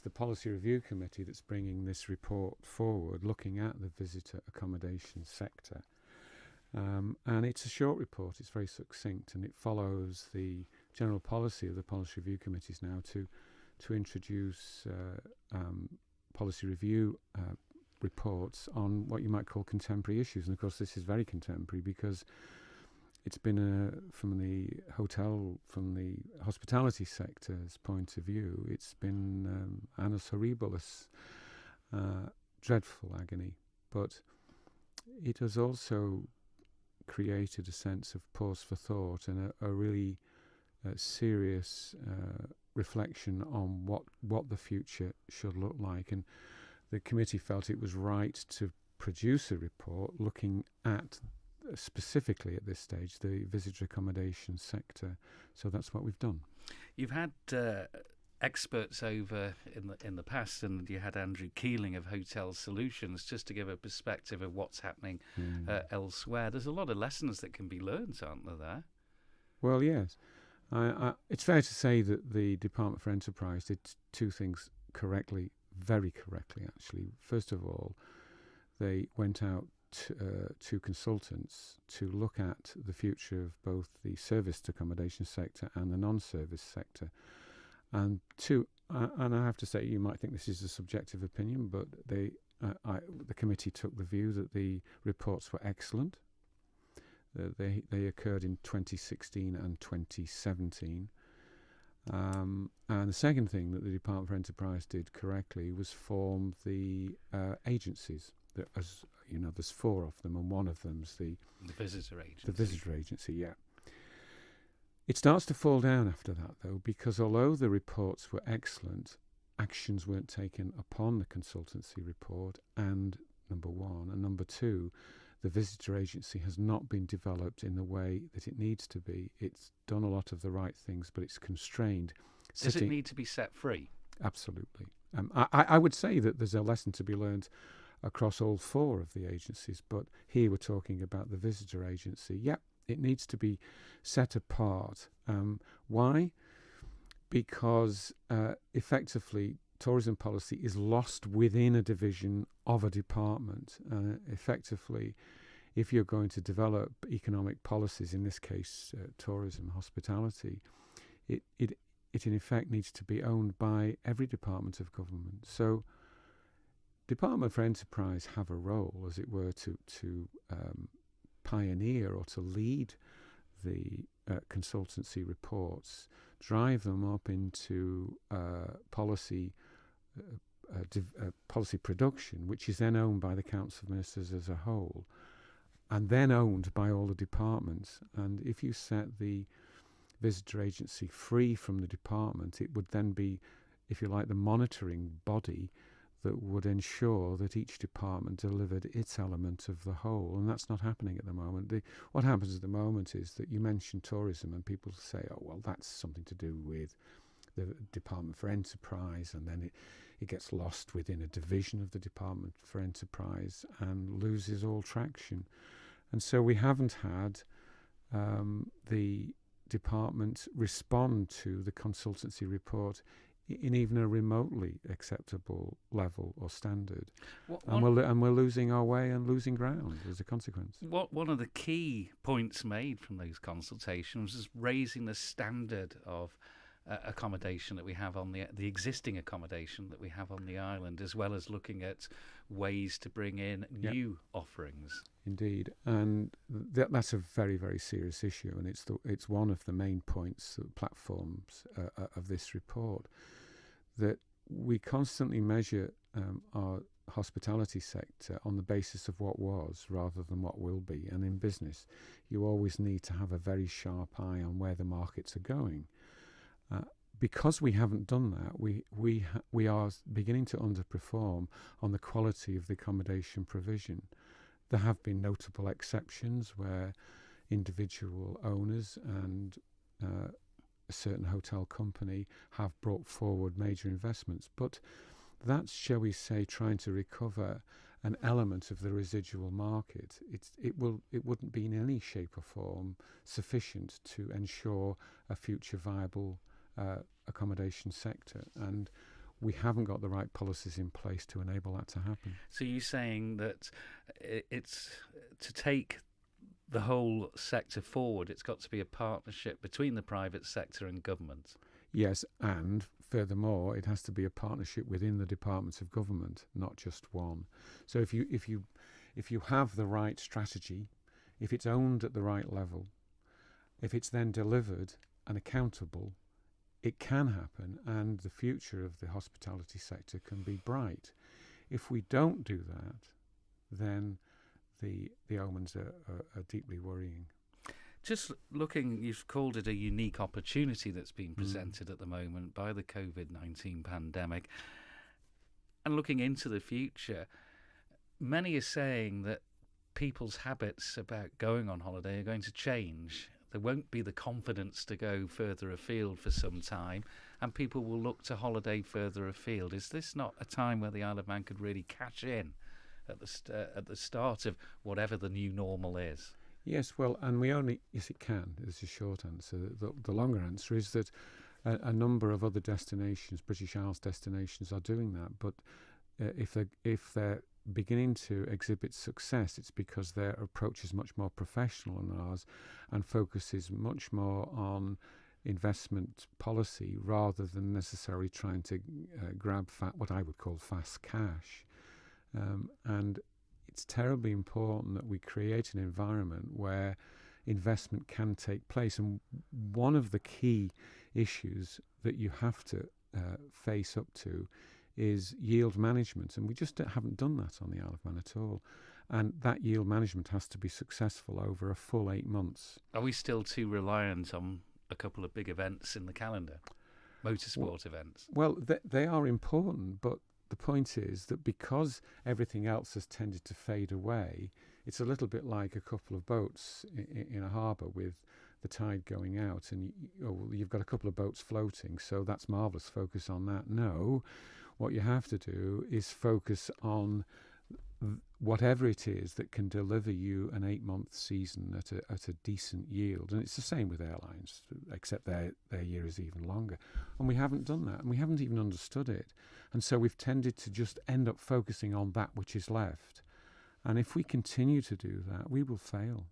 the Policy Review Committee that's bringing this report forward, looking at the visitor accommodation sector. And it's a short report, it's very succinct, and it follows the general policy of the Policy Review Committees now to introduce policy review reports on what you might call contemporary issues. And of course this is very contemporary because it's been from the hospitality sector's point of view, it's been annus horribilis, dreadful agony, but it has also created a sense of pause for thought and a really serious reflection on what the future should look like. And the committee felt it was right to produce a report looking at specifically at this stage the visitor accommodation sector. So that's what we've done. You've had experts over in the past, and you had Andrew Keeling of Hotel Solutions, just to give a perspective of what's happening elsewhere. There's a lot of lessons that can be learned, aren't there? Well, yes. It's fair to say that the Department for Enterprise did two things correctly, very correctly actually. First of all, they went out to consultants to look at the future of both the serviced accommodation sector and the non-service sector. And and I have to say, you might think this is a subjective opinion, but the committee took the view that the reports were excellent. They occurred in 2016 and 2017. And the second thing that the Department for Enterprise did correctly was form the agencies. As you know, there's four of them, and one of them's the visitor agency. The visitor agency, yeah. It starts to fall down after that, though, because although the reports were excellent, actions weren't taken upon the consultancy report, and number one. And number two, the visitor agency has not been developed in the way that it needs to be. It's done a lot of the right things, but it's constrained. Does it need to be set free? Absolutely. I would say that there's a lesson to be learned across all four of the agencies, but here we're talking about the visitor agency. Yep, it needs to be set apart. Why? Because effectively tourism policy is lost within a division of a department. Effectively, if you're going to develop economic policies, in this case tourism, hospitality, it in effect needs to be owned by every department of government. So Department for Enterprise have a role, as it were, to pioneer or to lead the consultancy reports, drive them up into policy production, which is then owned by the Council of Ministers as a whole, and then owned by all the departments. And if you set the visitor agency free from the department, it would then be, if you like, the monitoring body that would ensure that each department delivered its element of the whole, and that's not happening at the moment. What happens at the moment is that you mention tourism and people say, oh, well, that's something to do with the Department for Enterprise, and then it gets lost within a division of the Department for Enterprise and loses all traction. And so we haven't had the department respond to the consultancy report in even a remotely acceptable level or standard. And we're losing our way and losing ground as a consequence. One of the key points made from those consultations is raising the standard of accommodation that we have on the existing accommodation that we have on the island, as well as looking at ways to bring in new offerings. Indeed, and that's a very, very serious issue, and it's one of the main points, platforms of this report, that we constantly measure our hospitality sector on the basis of what was rather than what will be. And in business, you always need to have a very sharp eye on where the markets are going. Because we haven't done that, we are beginning to underperform on the quality of the accommodation provision. There have been notable exceptions where individual owners and a certain hotel company have brought forward major investments, but that's, shall we say, trying to recover an element of the residual market. It wouldn't be in any shape or form sufficient to ensure a future viable accommodation sector. And we haven't got the right policies in place to enable that to happen. So you're saying that it's to take the whole sector forward, it's got to be a partnership between the private sector and government. Yes, and furthermore, it has to be a partnership within the departments of government, not just one. So if you have the right strategy, if it's owned at the right level, if it's then delivered and accountable, it can happen, and the future of the hospitality sector can be bright. If we don't do that, then the omens are deeply worrying. Just looking, you've called it a unique opportunity that's been presented at the moment by the COVID-19 pandemic. And looking into the future, many are saying that people's habits about going on holiday are going to change. There won't be the confidence to go further afield for some time, and people will look to holiday further afield. Is this not a time where the Isle of Man could really cash in at the start of whatever the new normal is? Yes, well, and yes, it can, is the short answer. The longer answer is that a number of other destinations, British Isles destinations, are doing that. But if they're beginning to exhibit success, it's because their approach is much more professional than ours and focuses much more on investment policy rather than necessarily trying to grab what I would call fast cash. And it's terribly important that we create an environment where investment can take place. And one of the key issues that you have to face up to is yield management. And we just haven't done that on the Isle of Man at all. And that yield management has to be successful over a full 8 months. Are we still too reliant on a couple of big events in the calendar, motorsport events? Well, they are important, but the point is that because everything else has tended to fade away, it's a little bit like a couple of boats in a harbour with the tide going out, and you've got a couple of boats floating, so that's marvellous, focus on that. No, what you have to do is focus on whatever it is that can deliver you an 8-month season at a decent yield. And it's the same with airlines, except their year is even longer. And we haven't done that, and we haven't even understood it. And so we've tended to just end up focusing on that which is left. And if we continue to do that, we will fail.